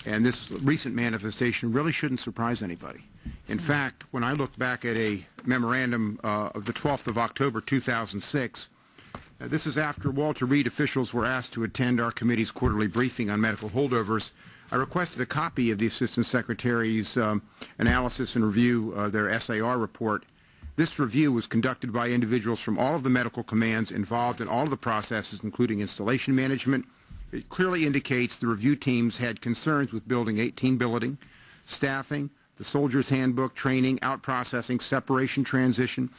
And this recent manifestation really shouldn't surprise anybody. In fact, when I look back at a memorandum of the 12th of October 2006, this is after Walter Reed officials were asked to attend our committee's quarterly briefing on medical holdovers. I requested a copy of the Assistant Secretary's analysis and review of their SAR report. This review was conducted by individuals from all of the medical commands involved in all of the processes, including installation management. It clearly indicates the review teams had concerns with Building 18 building, staffing, the soldier's handbook, training, out-processing, separation transition,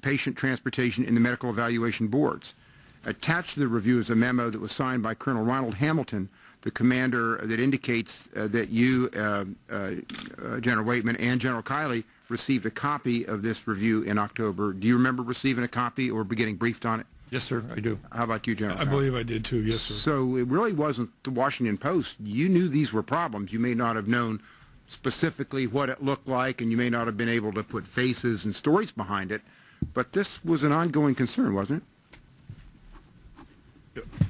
patient transportation, and the medical evaluation boards. Attached to the review is a memo that was signed by Colonel Ronald Hamilton, the commander, that indicates that you, General Waitman, and General Kiley received a copy of this review in October. Do you remember receiving a copy or getting briefed on it? Yes, sir, I do. How about you, General? I believe I did too, yes, sir. So it really wasn't the Washington Post. You knew these were problems. You may not have known specifically what it looked like, and you may not have been able to put faces and stories behind it, but this was an ongoing concern, wasn't it?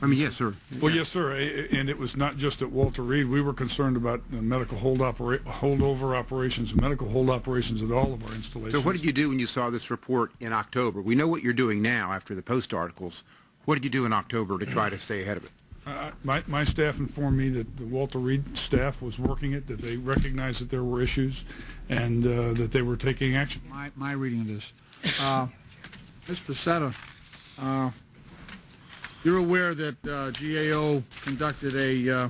I mean, yes, sir. Well, yes, sir, and it was not just at Walter Reed. We were concerned about medical holdover operations and medical hold operations at all of our installations. So what did you do when you saw this report in October? We know what you're doing now after the Post articles. What did you do in October to try to stay ahead of it? My staff informed me that the Walter Reed staff was working it, that they recognized that there were issues, and that they were taking action. My reading of this. Ms. Pacetta, you're aware that GAO conducted a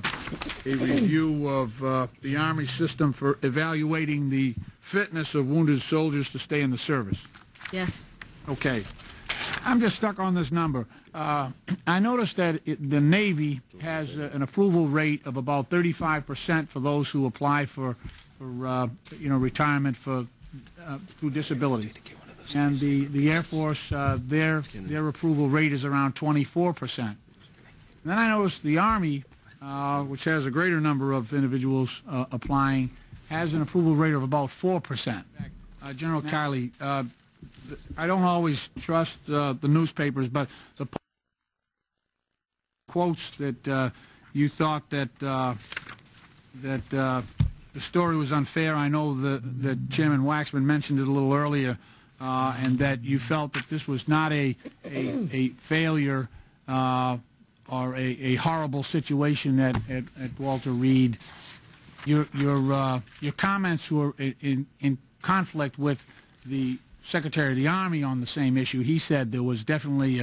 review of the Army system for evaluating the fitness of wounded soldiers to stay in the service? Yes. Okay. I'm just stuck on this number. I noticed that the Navy has an approval rate of about 35% for those who apply for retirement through disability, and the Air Force their approval rate is around 24%. And then I noticed the Army, which has a greater number of individuals applying, has an approval rate of about 4%. General Kiley, I don't always trust the newspapers, but the quotes that you thought that the story was unfair. I know that Chairman Waxman mentioned it a little earlier, and that you felt that this was not a failure or a horrible situation at Walter Reed. Your comments were in conflict with the Secretary of the Army on the same issue. He said there was definitely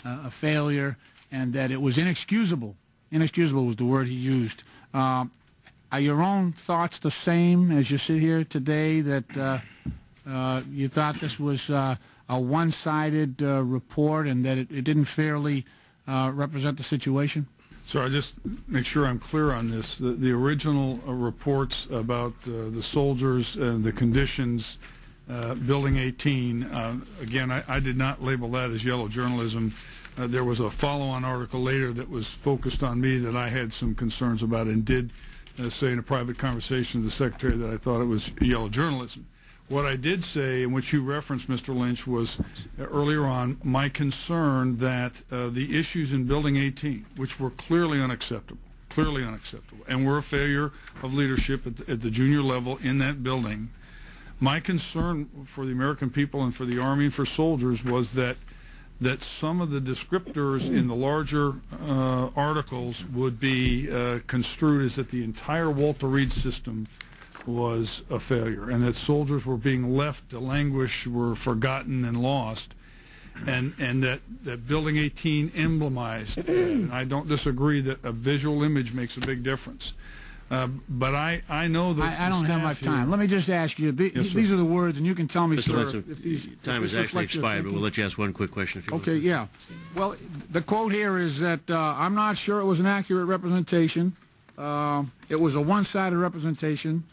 a failure and that it was inexcusable. Inexcusable was the word he used. Are your own thoughts the same as you sit here today, that you thought this was a one-sided report and that it didn't fairly represent the situation? So I just make sure I'm clear on this. The original reports about the soldiers and the conditions, Building 18, again, I did not label that as yellow journalism. There was a follow-on article later that was focused on me that I had some concerns about, and did say in a private conversation to the Secretary that I thought it was yellow journalism. What I did say, and which you referenced, Mr. Lynch, was earlier on my concern that the issues in Building 18, which were clearly unacceptable, and were a failure of leadership at the junior level in that building, my concern for the American people and for the Army and for soldiers was that some of the descriptors in the larger articles would be construed as that the entire Walter Reed system was a failure, and that soldiers were being left to languish, were forgotten and lost, and that Building 18 emblemized. And I don't disagree that a visual image makes a big difference. But I know that I don't have much time. Let me just ask you, Yes, these are the words, and you can tell me, Mr. sir, if these... Time has actually expired, but we'll let you ask one quick question if you want. Okay, yeah. Well, the quote here is that I'm not sure it was an accurate representation. It was a one-sided representation.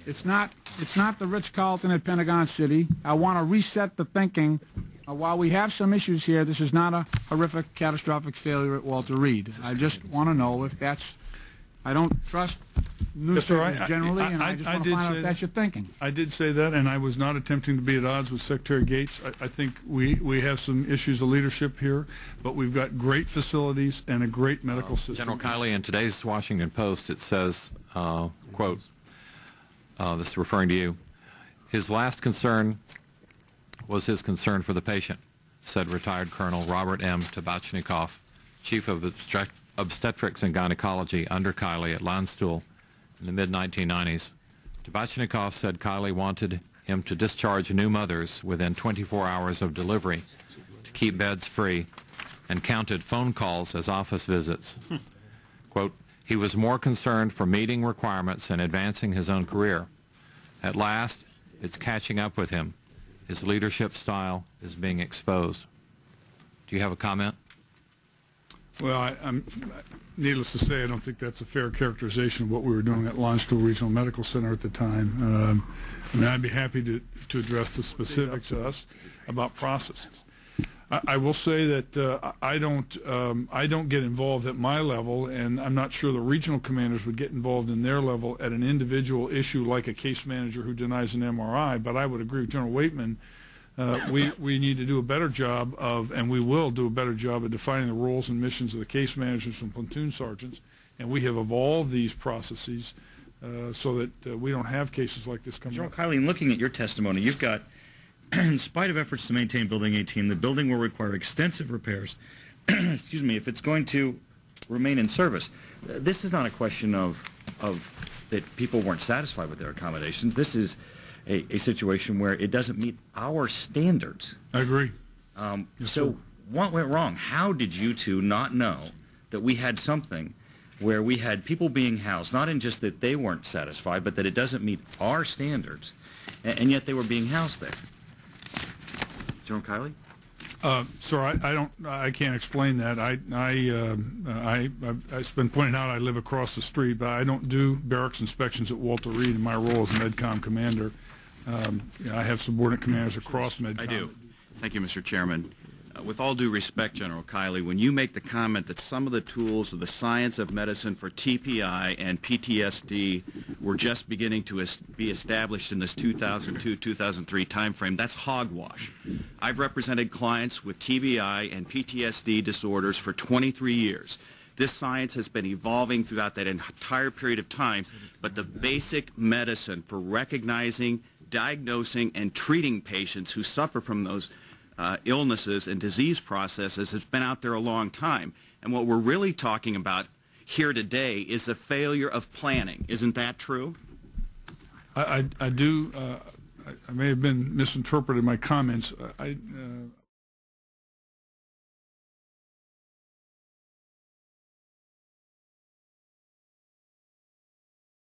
It's not the Ritz-Carlton at Pentagon City. I want to reset the thinking. While we have some issues here, this is not a horrific, catastrophic failure at Walter Reed. I just want to know if that's... I don't trust newspapers sir, generally, and I just want to find out if that. that's your thinking. I did say that, and I was not attempting to be at odds with Secretary Gates. I think we have some issues of leadership here, but we've got great facilities and a great medical system. General Kiley, in today's Washington Post, it says, quote, this is referring to you, his last concern was his concern for the patient, said retired Colonel Robert M. Tabachnikoff, Chief of Obstetrics and Gynecology under Kiley at Landstuhl in the mid-1990s. Tabachnikoff said Kiley wanted him to discharge new mothers within 24 hours of delivery to keep beds free and counted phone calls as office visits. Quote, he was more concerned for meeting requirements and advancing his own career. At last, it's catching up with him. His leadership style is being exposed. Do you have a comment? Well, I'm needless to say, I don't think that's a fair characterization of what we were doing at Landstuhl Regional Medical Center at the time. I mean, I'd be happy to address the specifics of us about processes. I will say that I don't get involved at my level, and I'm not sure the regional commanders would get involved in their level at an individual issue like a case manager who denies an MRI. But I would agree with General Waitman. We need to do a better job of, and we will do a better job of defining the roles and missions of the case managers and platoon sergeants. And we have evolved these processes so that we don't have cases like this coming General up. Kiley, in looking at your testimony, you've got, in spite of efforts to maintain Building 18, the building will require extensive repairs, excuse me, if it's going to remain in service. This is not a question of that people weren't satisfied with their accommodations. This is a situation where it doesn't meet our standards. I agree. So what went wrong? How did you two not know that we had something where we had people being housed, not in just that they weren't satisfied, but that it doesn't meet our standards, and yet they were being housed there? General Kiley? Sir, I can't explain that. It's been pointed out I live across the street, but I don't do barracks inspections at Walter Reed in my role as a MedCom commander. I have subordinate commanders across MedCom. I do. Thank you, Mr. Chairman. With all due respect, General Kiley, when you make the comment that some of the tools of the science of medicine for TPI and PTSD were just beginning to be established in this 2002-2003 timeframe, that's hogwash. I've represented clients with TBI and PTSD disorders for 23 years. This science has been evolving throughout that entire period of time, but the basic medicine for recognizing, diagnosing, and treating patients who suffer from those illnesses and disease processes has been out there a long time. And what we're really talking about here today is a failure of planning. Isn't that true? I may have been misinterpreted my comments.